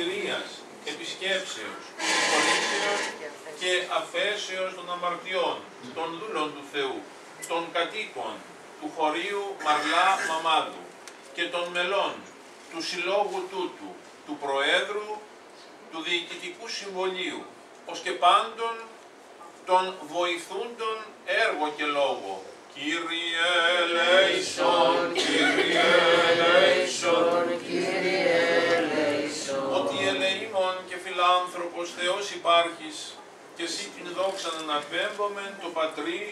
σωτηρίας, επισκέψεως, συγχωρήσεως και αφέσεως των αμαρτιών, των δούλων του Θεού, των κατοίκων του χωρίου Μαρλά Μαμάδου και των μελών του συλλόγου τούτου, του Προέδρου, του Διοικητικού Συμβολίου, ως και πάντων των βοηθούντων έργο και λόγο. Κύριε ελέησον, Κύριε ελέησον, Κύριε ελέησον. Ότι ελεήμων και φιλάνθρωπος Θεός υπάρχεις, και εσύ την δόξα να αναπέμπομεν το Πατρί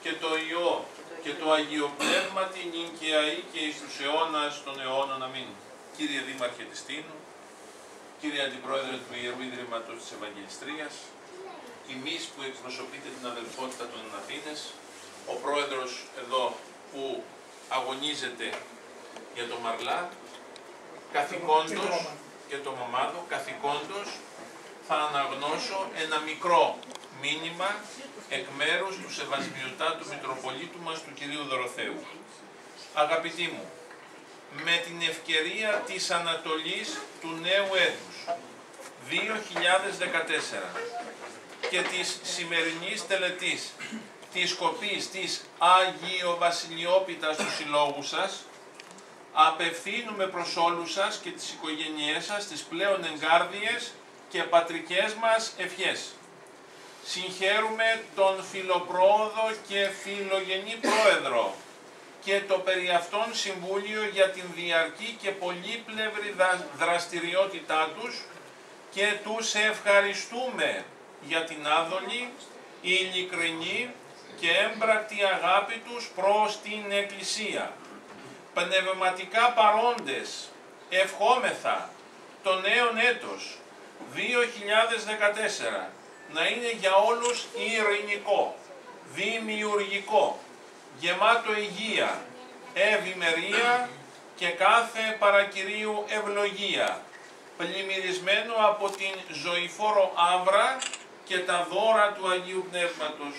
και το Υιό και το Αγίο Πνεύμα την νυν και αεί και εις τους αιώνας των αιώνων. Αμήν. Κύριε Δήμαρχε της Τίνου, κύριε Αντιπρόεδρε του Ιερού Ιδρύματος της Ευαγγελιστρίας, εμείς που εκπροσωπείτε την αδελφότητα των Αθήνες, ο πρόεδρος εδώ που αγωνίζεται για το Μαρλά, καθηκόντως και το Μαμάδο, καθηκόντως θα αναγνώσω ένα μικρό μήνυμα εκ μέρους του Σεβασμιωτάτου Μητροπολίτου μας, του κυρίου Δωροθέου. Αγαπητοί μου, με την ευκαιρία της ανατολής του νέου έτους 2014 και της σημερινής τελετής της κοπής της Αγιοβασιλειόπιτας του Συλλόγου σας, απευθύνουμε προς όλους σας και τις οικογένειές σας τις πλέον εγκάρδιες και πατρικές μας ευχές. Συγχαίρουμε τον φιλοπρόοδο και φιλογενή πρόεδρο και το περί αυτών Συμβούλιο για την διαρκή και πολύπλευρη δραστηριότητά τους και τους ευχαριστούμε για την άδολη, ειλικρινή και έμπρακτη αγάπη τους προς την Εκκλησία. Πνευματικά παρόντες, ευχόμεθα το νέο έτος 2014 να είναι για όλους ειρηνικό, δημιουργικό, γεμάτο υγεία, ευημερία και κάθε παρακυρίου ευλογία, πλημμυρισμένο από την ζωηφόρο άβρα και τα δώρα του Αγίου Πνεύματος.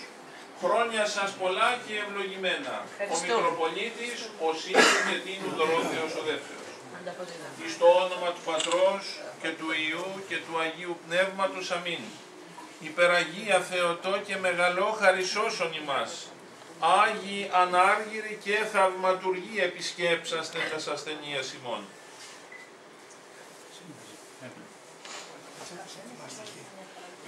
Χρόνια σας πολλά και ευλογημένα. Ο Μητροπολίτης, ο Σύλλου και Τίνου Δωρόθεος ο Δεύτερος. Εις το όνομα του Πατρός και του Υιού και του Αγίου Πνεύματος. Αμήν. Υπεραγία Θεοτό και μεγαλό χαρισώσον ημάς. Άγιοι ανάργυροι και θαυματουργοί επισκέψαστε τας ασθενείας ημών.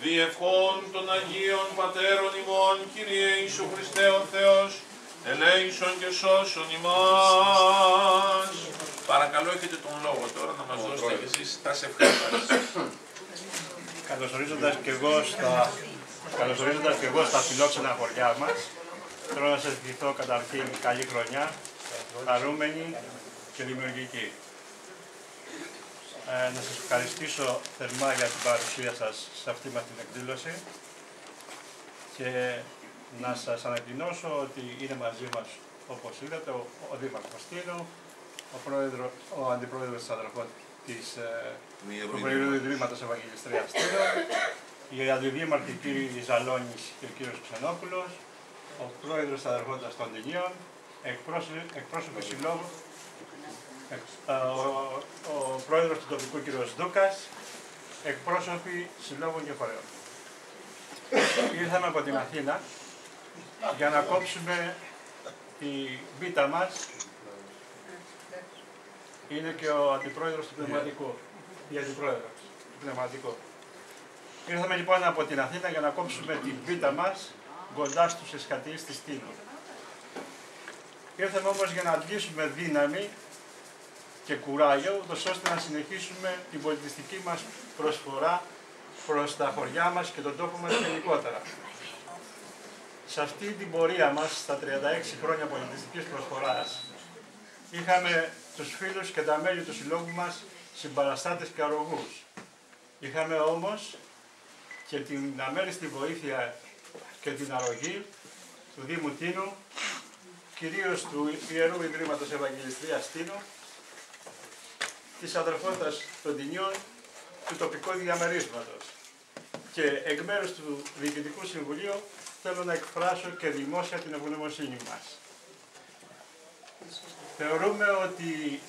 Διευχών των Αγίων Πατέρων ημών, Κύριε Ιησού Χριστέ ο Θεός, ελέησον και σώσον ημάς. Παρακαλώ, έχετε τον λόγο τώρα να μας δώσετε και εσείς τα ευχές. Καλωσορίζοντας και εγώ στα φιλόξενα χωριά μας, θέλω να σας ευχηθώ καταρχήν καλή χρονιά, χαρούμενη και δημιουργική. Να σας ευχαριστήσω θερμά για την παρουσία σας σε αυτή μας την εκδήλωση και να σας ανακοινώσω ότι είναι μαζί μας, όπως είδατε, ο Δήμαρχος Τίνου, ο Αντιπρόεδρος της Αδελφότητας του Ιερού Ιδρύματος Ευαγγελιστρίας Τίνου, οι Αντιδήμαρχοι κ. Ζαλώνης και ο κ. Ξενόπουλος, ο Πρόεδρος της Αδελφότητας των Τινίων, εκπρόσωποι συλλόγου, ο πρόεδρος του τοπικού κ. Δούκας, εκπρόσωποι συλλόγων και φορέων. Ήρθαμε από την Αθήνα για να κόψουμε τη βήτα μας. Είναι και ο αντιπρόεδρος του πνευματικού, η αντιπρόεδρος του πνευματικού. Ήρθαμε λοιπόν από την Αθήνα για να κόψουμε τη βήτα μας κοντά στους εσκατείς της Τίνου. Ήρθαμε όμως για να αντλήσουμε δύναμη και κουράγιο, ώστε να συνεχίσουμε την πολιτιστική μας προσφορά προς τα χωριά μας και τον τόπο μας γενικότερα. Σε αυτή την πορεία μας, στα 36 χρόνια πολιτιστικής προσφοράς, είχαμε τους φίλους και τα μέλη του συλλόγου μας συμπαραστάτες και αρρωγούς. Είχαμε όμως και την αμέριστη βοήθεια και την αρρωγή του Δήμου Τίνου, κυρίως του Ιερού Ιδρύματος Ευαγγελιστρίας Τίνου, της Αδελφότητας των Τινίων, του τοπικού διαμερίσματος. Και εκ μέρους του Διοικητικού Συμβουλίου θέλω να εκφράσω και δημόσια την ευγνωμοσύνη μας. Θεωρούμε ότι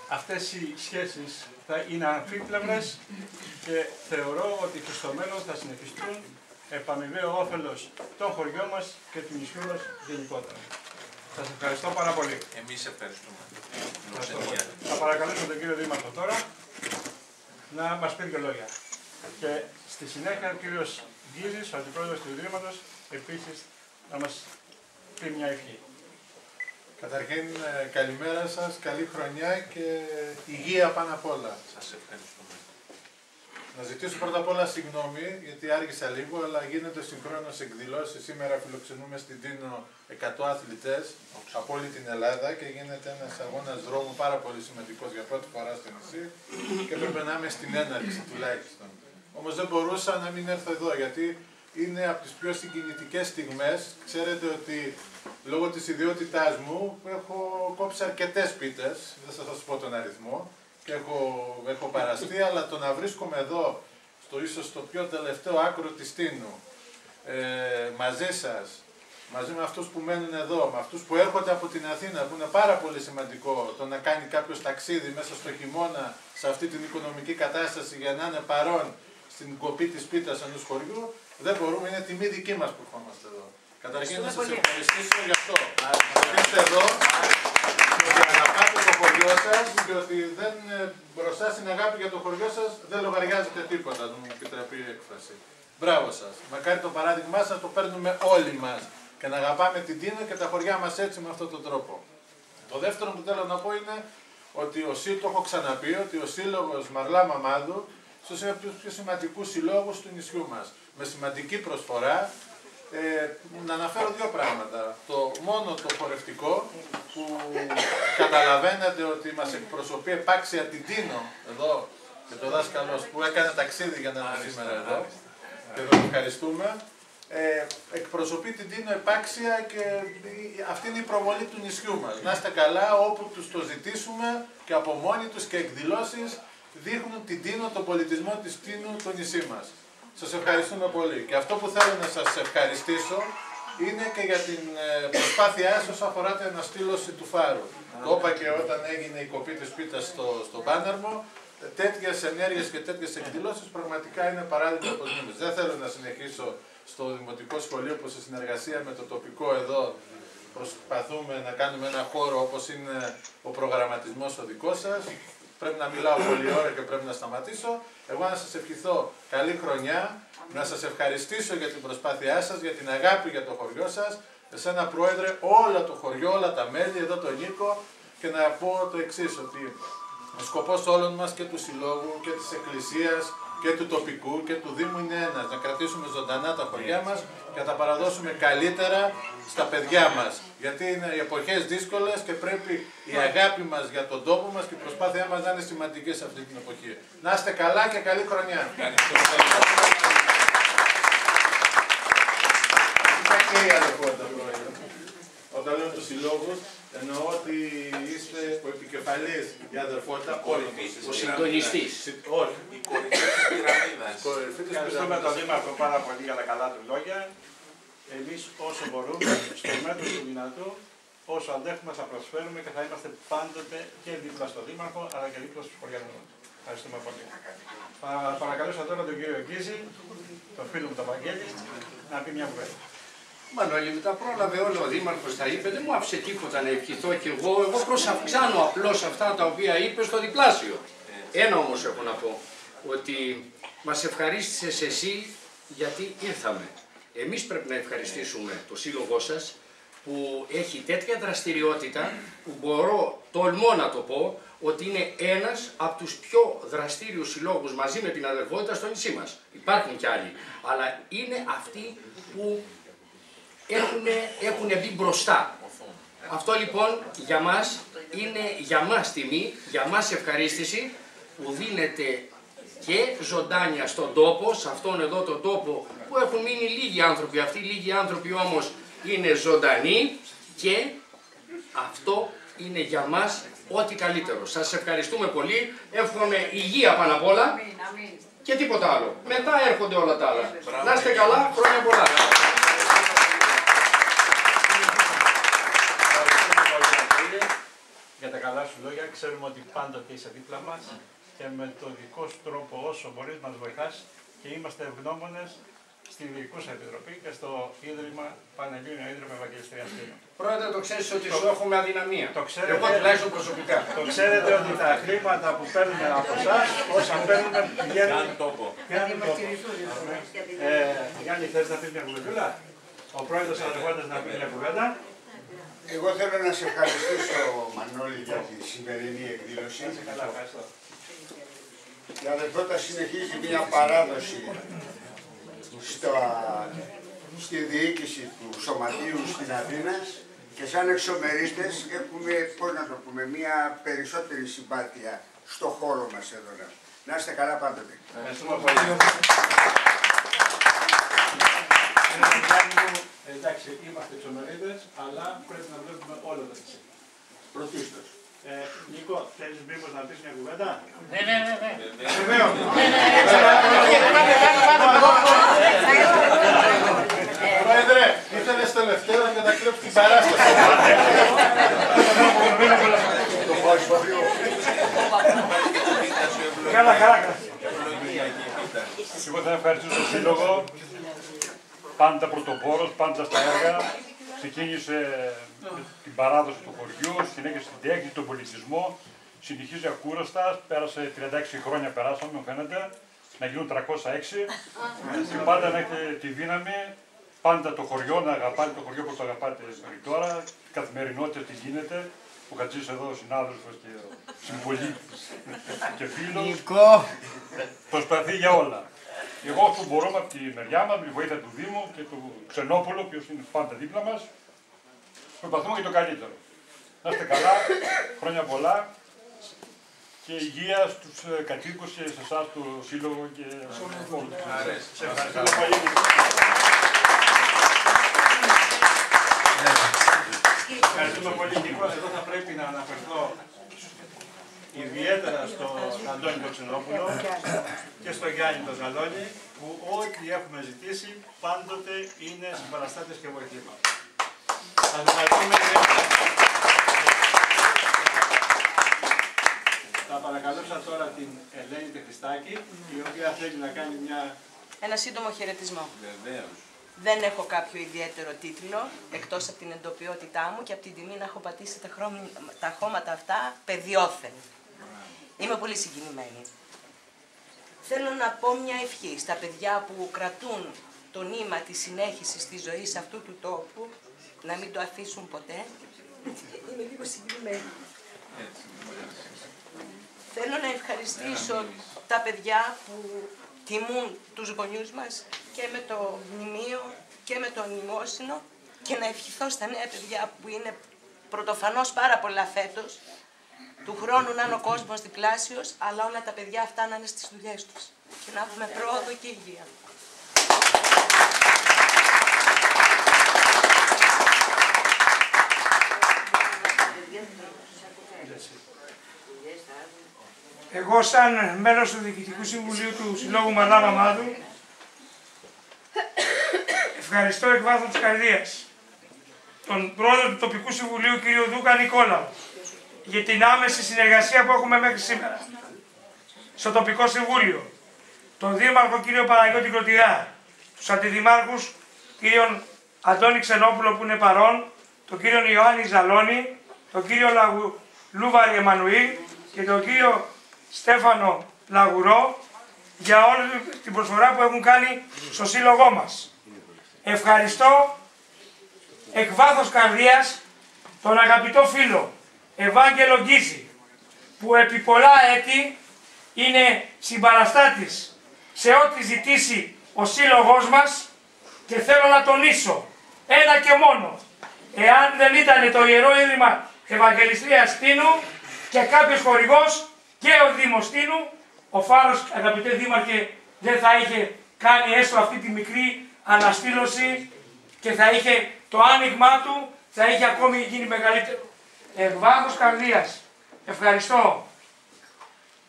αυτές οι σχέσεις θα είναι αμφίπλευρες και θεωρώ ότι και στο μέλλον θα συνεχιστούν επαμοιβαίο όφελος των χωριών μας και του νησιού μας γενικότερα. Σας ευχαριστώ πάρα πολύ. Εμείς ευχαριστούμε. Θα παρακαλέσω τον κύριο Δήμαρχο τώρα να μας πει δύο λόγια. Και στη συνέχεια ο κύριος Γκίζης, ο αντιπρόεδρος του Ιδρύματος, επίσης να μας πει μια ευχή. Καταρχήν, καλημέρα σας, καλή χρονιά και υγεία πάνω απ' όλα. Σας ευχαριστούμε. Να ζητήσω πρώτα απ' όλα συγγνώμη, γιατί άργησα λίγο, αλλά γίνονται συγχρόνως εκδηλώσεις. Σήμερα φιλοξενούμε στην Τίνο 100 αθλητές από όλη την Ελλάδα και γίνεται ένας αγώνας δρόμου πάρα πολύ σημαντικός για πρώτη φορά στο νησί και πρέπει να είμαι στην έναρξη τουλάχιστον. Όμως δεν μπορούσα να μην έρθω εδώ, γιατί είναι από τις πιο συγκινητικές στιγμές. Ξέρετε ότι λόγω της ιδιότητάς μου έχω κόψει αρκετές πίτες, δεν θα σας πω τον αριθμό, και έχω παραστεί, αλλά το να βρίσκομαι εδώ, ίσως στο πιο τελευταίο άκρο της Τίνου, μαζί σας, μαζί με αυτούς που μένουν εδώ, με αυτούς που έρχονται από την Αθήνα, που είναι πάρα πολύ σημαντικό το να κάνει κάποιος ταξίδι μέσα στο χειμώνα, σε αυτή την οικονομική κατάσταση, για να είναι παρόν στην κοπή της πίτας ενός χωριού, δεν μπορούμε, είναι τιμή δική μας που ερχόμαστε εδώ. Καταρχήν να σας ευχαριστήσω γι' αυτό. Να είστε εδώ, ότι αγαπάτε το χωριό σας και ότι μπροστά στην αγάπη για το χωριό σας δεν λογαριάζετε τίποτα, να μου επιτραπεί η έκφραση. Μπράβο σας. Μακάρι το παράδειγμά σας το παίρνουμε όλοι μας και να αγαπάμε την Τίνο και τα χωριά μας έτσι, με αυτόν τον τρόπο. Το δεύτερο που θέλω να πω είναι ότι το έχω ξαναπεί, ότι ο Σύλλογος Μαρλά Μαμάδου ίσως είναι από τους πιο σημαντικούς συλλόγους του νησιού μας, με σημαντική προσφορά. Να αναφέρω δύο πράγματα. Το μόνο το χορευτικό, που καταλαβαίνετε ότι μας εκπροσωπεί επάξια την Τίνο εδώ, και το δάσκαλος που έκανε ταξίδι για να είναι σήμερα εδώ, και τον ευχαριστούμε. Εκπροσωπεί την Τίνο επάξια και αυτή είναι η προβολή του νησιού μας. Να είστε καλά, όπου τους το ζητήσουμε και από μόνοι τους, και εκδηλώσεις δείχνουν την Τίνο, τον πολιτισμό της Τίνου, το νησί μας. Σας ευχαριστούμε πολύ. Και αυτό που θέλω να σας ευχαριστήσω είναι και για την προσπάθειά σας όσον αφορά την αναστήλωση του φάρου. Το είπα και όταν έγινε η κοπή της πίτας στο Πάναρμο. Τέτοιες ενέργειες και τέτοιες εκδηλώσεις πραγματικά είναι παράδειγμα προς μήνες. Δεν θέλω να συνεχίσω στο Δημοτικό Σχολείο που σε συνεργασία με το τοπικό εδώ προσπαθούμε να κάνουμε ένα χώρο όπως είναι ο προγραμματισμός ο δικός σας. Πρέπει να μιλάω πολλή ώρα και πρέπει να σταματήσω. Εγώ να σας ευχηθώ καλή χρονιά, να σας ευχαριστήσω για την προσπάθειά σας, για την αγάπη για το χωριό σας, εσένα Πρόεδρε, όλο το χωριό, όλα τα μέλη, εδώ τον Νίκο, και να πω το εξής, ότι ο σκοπός όλων μας και του Συλλόγου και της Εκκλησίας και του τοπικού και του Δήμου είναι ένας, να κρατήσουμε ζωντανά τα χωριά μας και να τα παραδώσουμε καλύτερα στα παιδιά μας. Γιατί είναι οι εποχές δύσκολες και πρέπει η αγάπη μας για τον τόπο μας και η προσπάθειά μας να είναι σημαντική σε αυτή την εποχή. Να είστε καλά και καλή χρονιά. Και η αδερφότητα, Πρόεδρε. Όταν λέω τους συλλόγους, εννοώ ότι είστε ο επικεφαλής, η αδερφότητα, όλοι. Ο συντονιστής. Όχι. Η κορυφή της πυραμίδας. Ευχαριστούμε τον Δήμαρχο πάρα πολύ για τα καλά του λόγια. Εμείς όσο μπορούμε, στο μέτρο του δυνατού, όσο αντέχουμε θα προσφέρουμε και θα είμαστε πάντοτε και δίπλα στο Δήμαρχο, αλλά και δίπλα στους χωριανούς. Ευχαριστούμε πολύ. Θα παρακαλέσω τώρα τον κύριο Γκίζη, τον φίλο μου τον Βαγγέλη, να πει μια κουβέντα. Μανώλη, τα πρόλαβε όλα ο Δήμαρχος, τα είπε, δεν μου άφησε τίποτα να ευχηθώ κι εγώ προσαυξάνω απλώς αυτά τα οποία είπε στο διπλάσιο. Ένα όμως έχω να πω, ότι μας ευχαρίστησες εσύ γιατί ήρθαμε. Εμείς πρέπει να ευχαριστήσουμε το σύλλογό σας που έχει τέτοια δραστηριότητα που τολμώ να το πω, ότι είναι ένας από τους πιο δραστήριους συλλόγους μαζί με την αδερφότητα στο νησί μας. Υπάρχουν κι άλλοι, αλλά είναι αυτοί που έχουν μπει μπροστά. Αυτό λοιπόν για μας είναι για μας τιμή, για μας ευχαρίστηση που δίνεται και ζωντάνια στον τόπο, σε αυτόν εδώ τον τόπο που έχουν μείνει λίγοι άνθρωποι. Αυτοί οι λίγοι άνθρωποι όμως είναι ζωντανοί και αυτό είναι για μας ό,τι καλύτερο. Σας ευχαριστούμε πολύ, εύχομαι υγεία πάνω απ' όλα και τίποτα άλλο. Μετά έρχονται όλα τα άλλα. Να είστε καλά, χρόνια πολλά. Για τα καλά σου λόγια. Ξέρουμε ότι πάντοτε είσαι δίπλα μας και με το δικό σου τρόπο όσο μπορείς μας βοηθάς και είμαστε ευγνώμονες στη Διοικούσα Επιτροπή και στο Ίδρυμα Πανελλήνιο Ίδρυμα Ευαγγελιστρίας Κίνου. Πρόεδρε, το ξέρεις ότι σου έχουμε αδυναμία. Εγώ τουλάχιστον προσωπικά. Το ξέρετε ότι τα χρήματα που παίρνουμε από εσάς, όσα παίρνουμε πηγαίνουν τόπο. Γιάννη, θες να πεις μια κουβεντούλα? Ο πρόεδρος Αδερφόντας να πει μια κουβέντα. Εγώ θέλω να σε ευχαριστήσω, Μανώλη, για τη σημερινή εκδήλωση. Η Αδερφότητα συνεχίζει μια παράδοση στη διοίκηση του Σωματείου στην Αθήνα και σαν εξομερίστες έχουμε, πώς να το πούμε, μια περισσότερη συμπάθεια στο χώρο μας εδώ. Να είστε καλά πάντοτε. Ευχαριστούμε πολύ. Εντάξει, είμαστε εξομερίδες, αλλά πρέπει να βλέπουμε όλα τα της. Πρωτίστως. Νίκο, θέλεις μήπως να πεις μια κουβέντα? Ναι. Βεβαίως. Πρόεδρε, ήθελες τελευταίο και να κλέψεις την παράσταση. Καλά. Εγώ θα ευχαριστήσω τον Σύλλογο, πάντα πρωτοπόρος, πάντα στα έργα. Ξεκίνησε την παράδοση του χωριού, συνέχισε την τέχνη, τον πολιτισμό. Συνεχίζει ακούραστα, πέρασε 36 χρόνια, περάσαμε, μου φαίνεται, να γίνουν 306. Και πάντα να έχετε τη δύναμη, πάντα το χωριό να αγαπάτε, το χωριό όπως το αγαπάτε μέχρι τώρα. Καθημερινότητα τι γίνεται. Ο Χατζής εδώ, ο συνάδελφος και ο συμπολίτης και φίλος. Προσπαθεί για όλα. Εγώ αυτό που μπορούμε από τη μεριά μας, με τη βοήθεια του Δήμου και του Ξενόπουλου, ο οποίος είναι πάντα δίπλα μας, προσπαθούμε για το καλύτερο. Να είστε καλά, χρόνια πολλά και υγεία στους κατοίκους και σε εσάς το Σύλλογο και σε όλους τους. Σε ευχαριστώ πολύ. Ευχαριστούμε πολύ, Νίκο. Εδώ θα πρέπει να αναφερθώ ιδιαίτερα στον Αντώνη τον Ξενόπουλο και στον Γιάννη τον Ζαλόνι, που ό,τι έχουμε ζητήσει πάντοτε είναι συμπαραστάτες και βοηθοί μας. Σας ευχαριστούμε ιδιαίτερα. Θα παρακαλούσα τώρα την Ελένη Τεχριστάκη, η οποία θέλει να κάνει ένα σύντομο χαιρετισμό. Βεβαίως. Δεν έχω κάποιο ιδιαίτερο τίτλο, εκτός από την εντοπιότητά μου και από την τιμή να έχω πατήσει τα χώματα αυτά παιδιόθεν. Είμαι πολύ συγκινημένη. Θέλω να πω μια ευχή στα παιδιά που κρατούν το νήμα της συνέχισης της ζωής αυτού του τόπου, να μην το αφήσουν ποτέ. Είμαι λίγο συγκινημένη. Θέλω να ευχαριστήσω τα παιδιά που τιμούν τους γονιούς μας και με το μνημείο και με το μνημόσυνο και να ευχηθώ στα νέα παιδιά που είναι πρωτοφανώς πάρα πολλά φέτος, του χρόνου να είναι ο κόσμος διπλάσιος, αλλά όλα τα παιδιά αυτά να είναι στις δουλειές τους και να έχουμε πρόοδο και υγεία. Εγώ σαν μέλος του Διοικητικού Συμβουλίου του Συλλόγου Μαρλά Μαμάδου ευχαριστώ εκ βάθους της καρδίας τον πρόεδρο του Τοπικού Συμβουλίου κ. Δούκα Νικόλαου για την άμεση συνεργασία που έχουμε μέχρι σήμερα στο Τοπικό Συμβούλιο, τον Δήμαρχο κ. Παναγιώτη Κροτηρά, τους αντιδημάρχους κ. Αντώνη Ξενόπουλο που είναι παρόν, τον κ. Ιωάννη Ζαλόνι, τον κ. Λούβαρη Εμμανουήλ και τον κ. Στέφανο Λαγουρό για όλη την προσφορά που έχουν κάνει στο σύλλογό μας. Ευχαριστώ εκ βάθους καρδίας τον αγαπητό φίλο Ευάγγελο Γκίζη, που επί πολλά έτη είναι συμπαραστάτης σε ό,τι ζητήσει ο σύλλογός μας και θέλω να τονίσω ένα και μόνο, εάν δεν ήταν το Ιερό Ίδρυμα Ευαγγελιστρίας Τίνου και κάποιος χορηγός και ο Δήμος Τίνου, ο Φάρος, αγαπητέ Δήμαρχε, δεν θα είχε κάνει έστω αυτή τη μικρή αναστήλωση και θα είχε το άνοιγμά του, θα είχε ακόμη γίνει μεγαλύτερο. Εκ βάθους καρδίας ευχαριστώ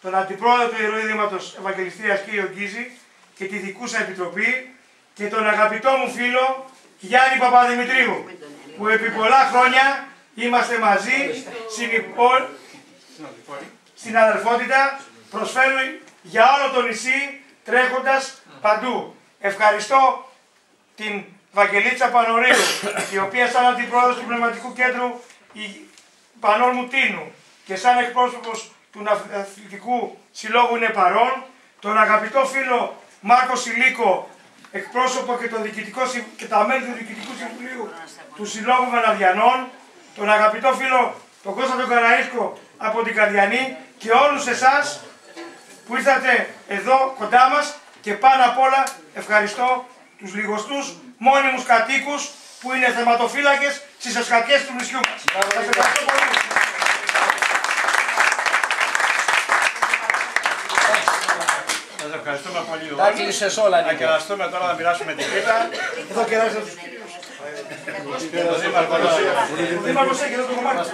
τον Αντιπρόεδρο του Ιερού Ίδρυματος Ευαγγελιστρίας κ. Γκίζη και τη Διοικούσα Επιτροπή και τον αγαπητό μου φίλο Γιάννη Παπαδημητρίου, που επί πολλά χρόνια είμαστε μαζί στην αδελφότητα, προσφέρουν για όλο το νησί, τρέχοντας παντού. Ευχαριστώ την Βαγγελίτσα Πανορίου, η οποία σαν αντιπρόεδρος του Πνευματικού Κέντρου Πανών Μουτίνου και σαν εκπρόσωπος του Αθλητικού Συλλόγου είναι παρόν, τον αγαπητό φίλο Μάρκο Σιλίκο, εκπρόσωπο και τα μέλη του Διοικητικού Συμβουλίου του Συλλόγου Βαναδιανών, τον αγαπητό φίλο τον Κώστα τον Καραΐσκο από την Καρδιανή και όλους εσάς που ήρθατε εδώ κοντά μας και πάνω απ' όλα ευχαριστώ τους λιγοστούς μόνιμους κατοίκους που είναι θεματοφύλακες στις εσκατιές του νησιού μας. Σας ευχαριστώ πολύ. Σας ευχαριστούμε πολύ. Τα κλείσες όλα, να κεραστούμε τώρα να μοιράσουμε την πίτα. Εδώ κεράσετε τους κυρίους. Μας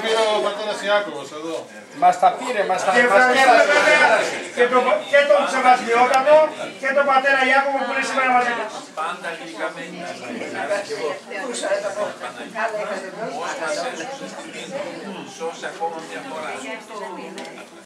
πήρε ο πατέρας Ιάκωβος εδώ. Μας τα πήρε, μας τα Και ευχαριστούμε βέβαια και τον Σεβασμιότατο και τον πατέρα Ιάκωβο που είναι σήμερα μαζί μας. Πάντα γλυκαμένοι. Πώς μας έσωσες την πίτα, σώσε ακόμα μια φορά.